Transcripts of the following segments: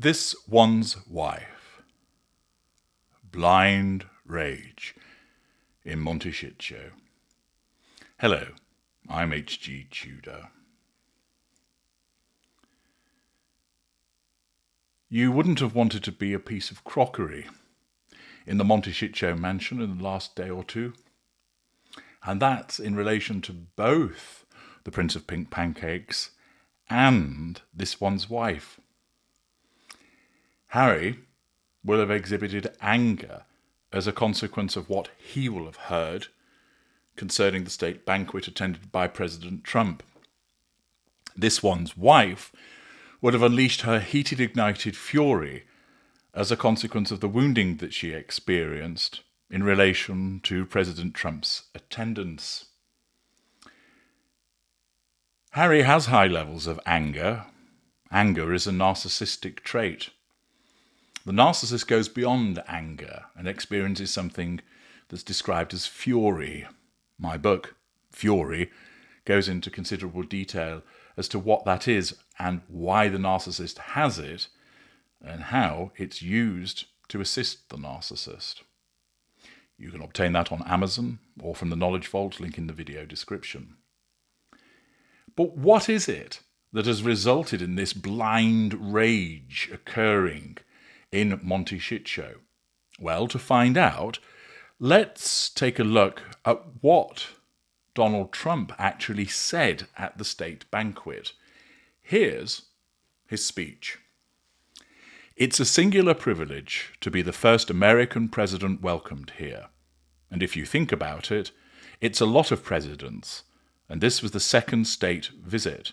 This one's wife. Blind rage in Montecito. Hello, I'm H.G. Tudor. You wouldn't have wanted to be a piece of crockery in the Montecito mansion in the last day or two. And that's in relation to both the Prince of Pink Pancakes and this one's wife. Harry will have exhibited anger as a consequence of what he will have heard concerning the state banquet attended by President Trump. This one's wife would have unleashed her heated, ignited fury as a consequence of the wounding that she experienced in relation to President Trump's attendance. Harry has high levels of anger. Anger is a narcissistic trait. The narcissist goes beyond anger and experiences something that's described as fury. My book, Fury, goes into considerable detail as to what that is and why the narcissist has it and how it's used to assist the narcissist. You can obtain that on Amazon or from the Knowledge Vault, link in the video description. But what is it that has resulted in this blind rage occurring in Montecito? Well, to find out, let's take a look at what Donald Trump actually said at the state banquet. Here's his speech. It's a singular privilege to be the first American president welcomed here. And if you think about it, it's a lot of presidents. And this was the second state visit.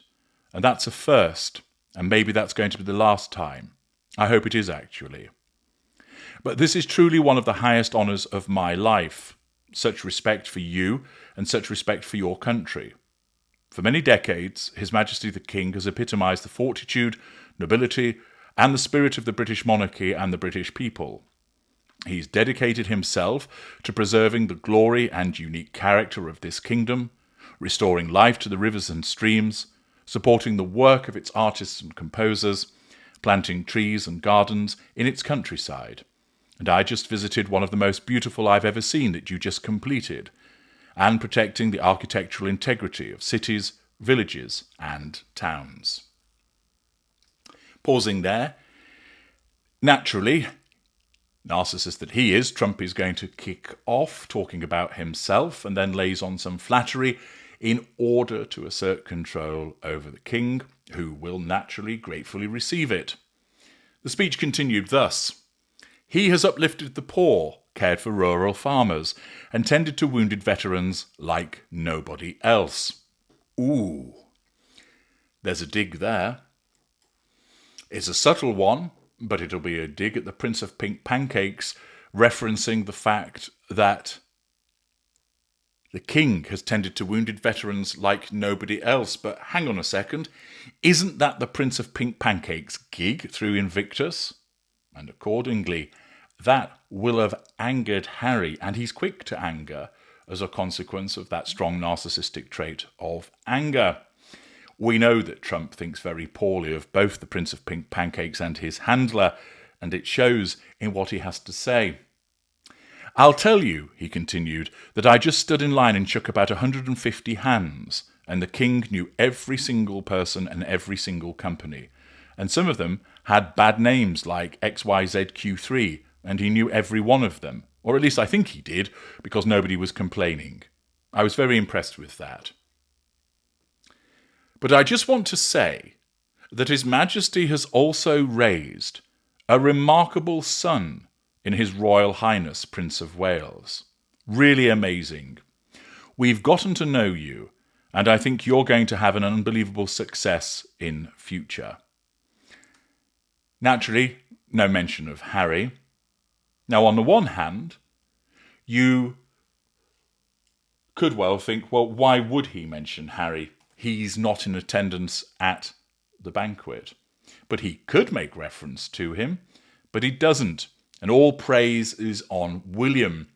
And that's a first. And maybe that's going to be the last time. I hope it is, actually. But this is truly one of the highest honours of my life. Such respect for you and such respect for your country. For many decades, His Majesty the King has epitomised the fortitude, nobility, and the spirit of the British monarchy and the British people. He's dedicated himself to preserving the glory and unique character of this kingdom, restoring life to the rivers and streams, supporting the work of its artists and composers, planting trees and gardens in its countryside. And I just visited one of the most beautiful I've ever seen that you just completed, and protecting the architectural integrity of cities, villages, and towns. Pausing there, naturally, narcissist that he is, Trump is going to kick off talking about himself and then lays on some flattery in order to assert control over the king, who will naturally gratefully receive it. The speech continued thus. He has uplifted the poor, cared for rural farmers, and tended to wounded veterans like nobody else. Ooh, there's a dig there. It's a subtle one, but it'll be a dig at the Prince of Pink Pancakes, referencing the fact that the king has tended to wounded veterans like nobody else. But hang on a second, isn't that the Prince of Pink Pancakes gig through Invictus? And accordingly, that will have angered Harry, and he's quick to anger as a consequence of that strong narcissistic trait of anger. We know that Trump thinks very poorly of both the Prince of Pink Pancakes and his handler, and it shows in what he has to say. I'll tell you, he continued, that I just stood in line and shook about 150 hands, and the king knew every single person and every single company. And some of them had bad names like XYZQ3, and he knew every one of them. Or at least I think he did, because nobody was complaining. I was very impressed with that. But I just want to say that His Majesty has also raised a remarkable son in His Royal Highness Prince of Wales. Really amazing. We've gotten to know you, and I think you're going to have an unbelievable success in future. Naturally, no mention of Harry. Now, on the one hand, you could well think, well, why would he mention Harry? He's not in attendance at the banquet. But he could make reference to him, but he doesn't. And all praise is on William,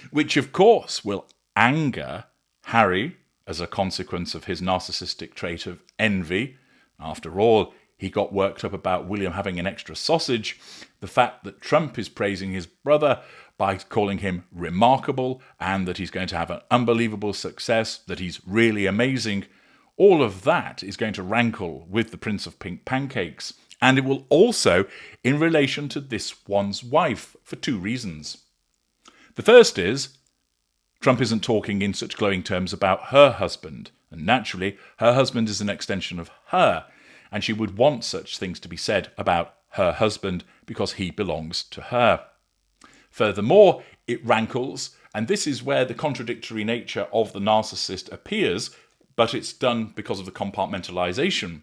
which of course will anger Harry as a consequence of his narcissistic trait of envy. After all, he got worked up about William having an extra sausage, the fact that Trump is praising his brother by calling him remarkable and that he's going to have an unbelievable success, that he's really amazing, all of that is going to rankle with the Prince of Pink Pancakes. And it will also in relation to this one's wife for two reasons. The first is Trump isn't talking in such glowing terms about her husband. And naturally, her husband is an extension of her. And she would want such things to be said about her husband because he belongs to her. Furthermore, it rankles, and this is where the contradictory nature of the narcissist appears, but it's done because of the compartmentalization.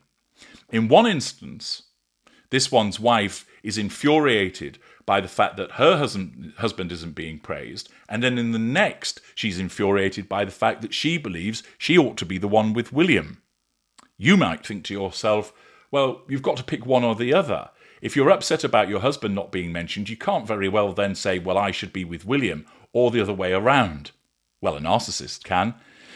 In one instance, this one's wife is infuriated by the fact that her husband isn't being praised, and then in the next, she's infuriated by the fact that she believes she ought to be the one with William. You might think to yourself, well, you've got to pick one or the other. If you're upset about your husband not being mentioned, you can't very well then say, well, I should be with William, or the other way around. Well, a narcissist can,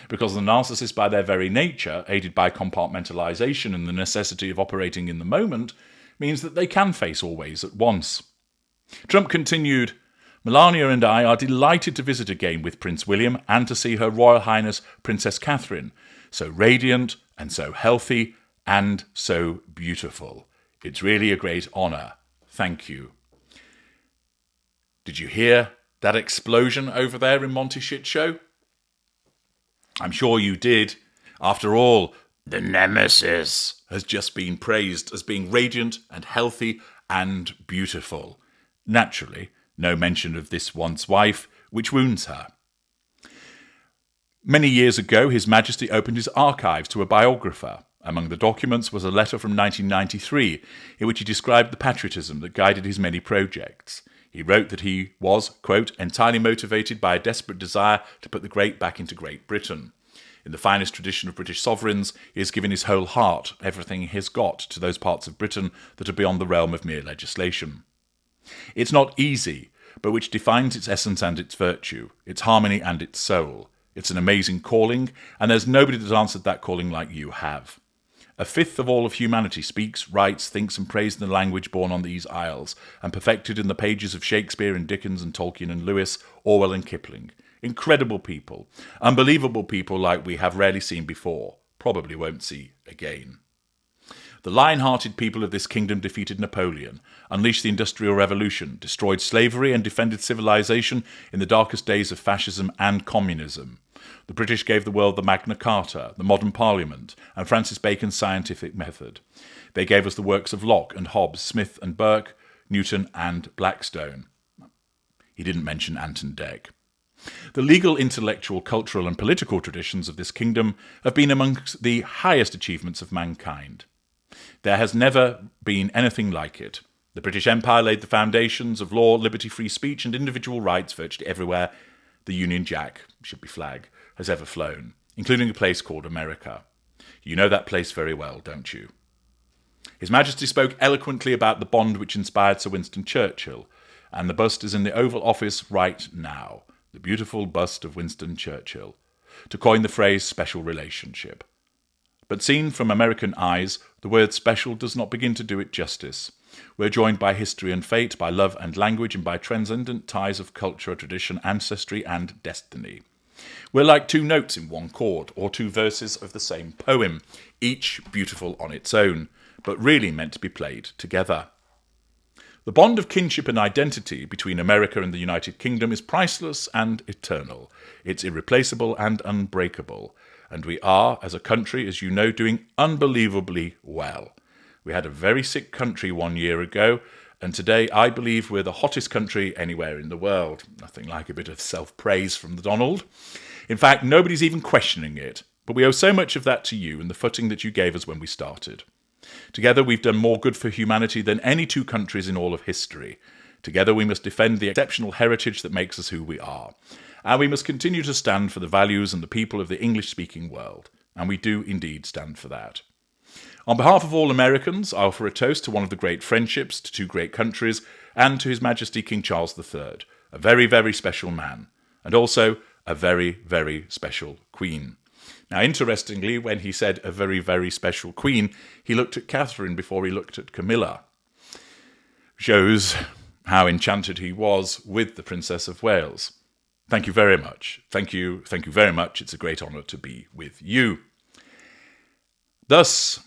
because the narcissist, by their very nature, aided by compartmentalization and the necessity of operating in the moment, means that they can face all ways at once. Trump continued, Melania and I are delighted to visit again with Prince William and to see Her Royal Highness Princess Catherine, so radiant and so healthy and so beautiful. It's really a great honour. Thank you. Did you hear that explosion over there in Montecito? I'm sure you did. After all, the nemesis has just been praised as being radiant and healthy and beautiful. Naturally, no mention of this once wife, which wounds her. Many years ago, His Majesty opened his archives to a biographer. Among the documents was a letter from 1993 in which he described the patriotism that guided his many projects. He wrote that he was, quote, entirely motivated by a desperate desire to put the great back into Great Britain. In the finest tradition of British sovereigns, he has given his whole heart, everything he has got, to those parts of Britain that are beyond the realm of mere legislation. It's not easy, but which defines its essence and its virtue, its harmony and its soul. It's an amazing calling, and there's nobody that answered that calling like you have. A fifth of all of humanity speaks, writes, thinks and prays in the language born on these isles, and perfected in the pages of Shakespeare and Dickens and Tolkien and Lewis, Orwell and Kipling. Incredible people, unbelievable people like we have rarely seen before, probably won't see again. The lion-hearted people of this kingdom defeated Napoleon, unleashed the Industrial Revolution, destroyed slavery and defended civilization in the darkest days of fascism and communism. The British gave the world the Magna Carta, the modern Parliament, and Francis Bacon's scientific method. They gave us the works of Locke and Hobbes, Smith and Burke, Newton and Blackstone. He didn't mention Ant and Dec. The legal, intellectual, cultural and political traditions of this kingdom have been amongst the highest achievements of mankind. There has never been anything like it. The British Empire laid the foundations of law, liberty, free speech and individual rights virtually everywhere the Union Jack, should be flag, has ever flown, including a place called America. You know that place very well, don't you? His Majesty spoke eloquently about the bond which inspired Sir Winston Churchill, and the bust is in the Oval Office right now, the beautiful bust of Winston Churchill, to coin the phrase special relationship. But seen from American eyes, the word special does not begin to do it justice. We're joined by history and fate, by love and language, and by transcendent ties of culture, tradition, ancestry, and destiny. We're like two notes in one chord, or two verses of the same poem, each beautiful on its own, but really meant to be played together. The bond of kinship and identity between America and the United Kingdom is priceless and eternal. It's irreplaceable and unbreakable. And we are, as a country, as you know, doing unbelievably well. We had a very sick country 1 year ago, and today I believe we're the hottest country anywhere in the world. Nothing like a bit of self-praise from the Donald. In fact, nobody's even questioning it, but we owe so much of that to you and the footing that you gave us when we started. Together we've done more good for humanity than any two countries in all of history. Together we must defend the exceptional heritage that makes us who we are. And we must continue to stand for the values and the people of the English-speaking world. And we do indeed stand for that. On behalf of all Americans, I offer a toast to one of the great friendships, to two great countries, and to His Majesty King Charles III, a very, very special man, and also a very, very special Queen. Now, interestingly, when he said a very, very special queen, he looked at Catherine before he looked at Camilla. Shows how enchanted he was with the Princess of Wales. Thank you very much. Thank you very much. It's a great honour to be with you. Thus,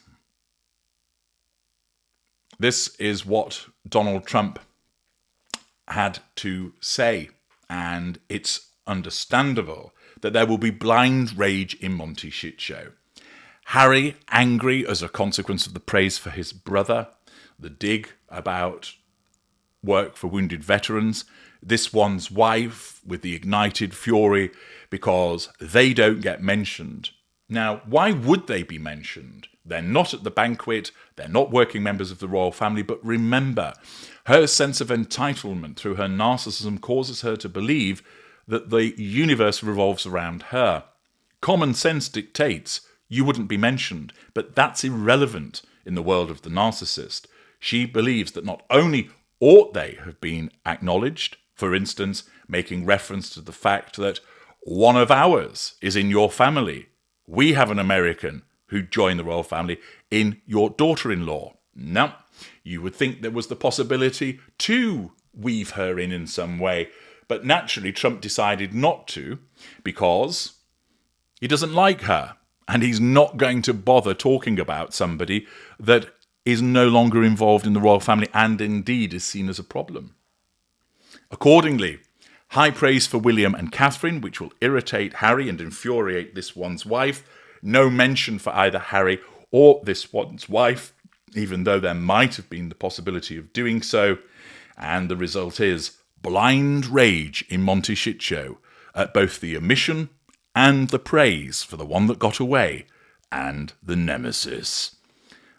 this is what Donald Trump had to say, and it's understandable that there will be blind rage in Montecito. Harry, angry as a consequence of the praise for his brother, the dig about work for wounded veterans, this one's wife with the ignited fury because they don't get mentioned. Now, why would they be mentioned? They're not at the banquet, they're not working members of the royal family, but remember, her sense of entitlement through her narcissism causes her to believe that the universe revolves around her. Common sense dictates you wouldn't be mentioned, but that's irrelevant in the world of the narcissist. She believes that not only ought they have been acknowledged, for instance, making reference to the fact that one of ours is in your family. We have an American who joined the royal family in your daughter-in-law. No, you would think there was the possibility to weave her in some way, but naturally Trump decided not to because he doesn't like her, and he's not going to bother talking about somebody that is no longer involved in the royal family and indeed is seen as a problem. Accordingly, high praise for William and Catherine, which will irritate Harry and infuriate this one's wife. No mention for either Harry or this one's wife, even though there might have been the possibility of doing so. And the result is blind rage in Montecito at both the omission and the praise for the one that got away and the nemesis.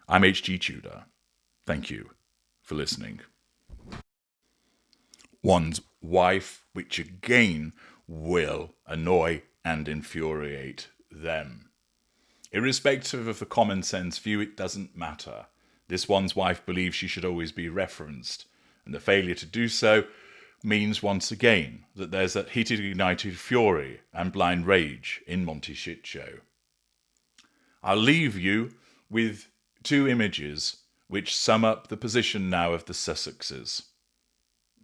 I'm H.G. Tudor. Thank you for listening. One's wife, which again will annoy and infuriate them. Irrespective of the common sense view, it doesn't matter. This one's wife believes she should always be referenced, and the failure to do so means once again that there's that heated, ignited fury and blind rage in Montecito. I'll leave you with two images which sum up the position now of the Sussexes.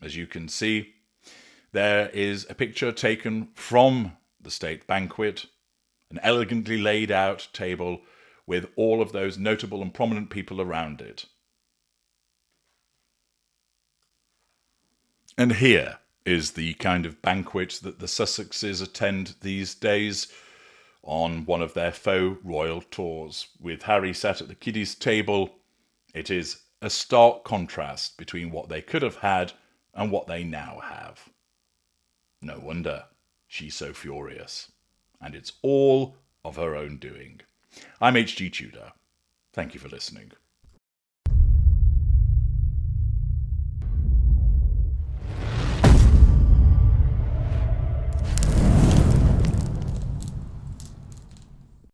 As you can see, there is a picture taken from the state banquet, an elegantly laid out table with all of those notable and prominent people around it. And here is the kind of banquet that the Sussexes attend these days on one of their faux royal tours. With Harry sat at the kiddies' table, it is a stark contrast between what they could have had and what they now have. No wonder she's so furious. And it's all of her own doing. I'm H.G. Tudor. Thank you for listening.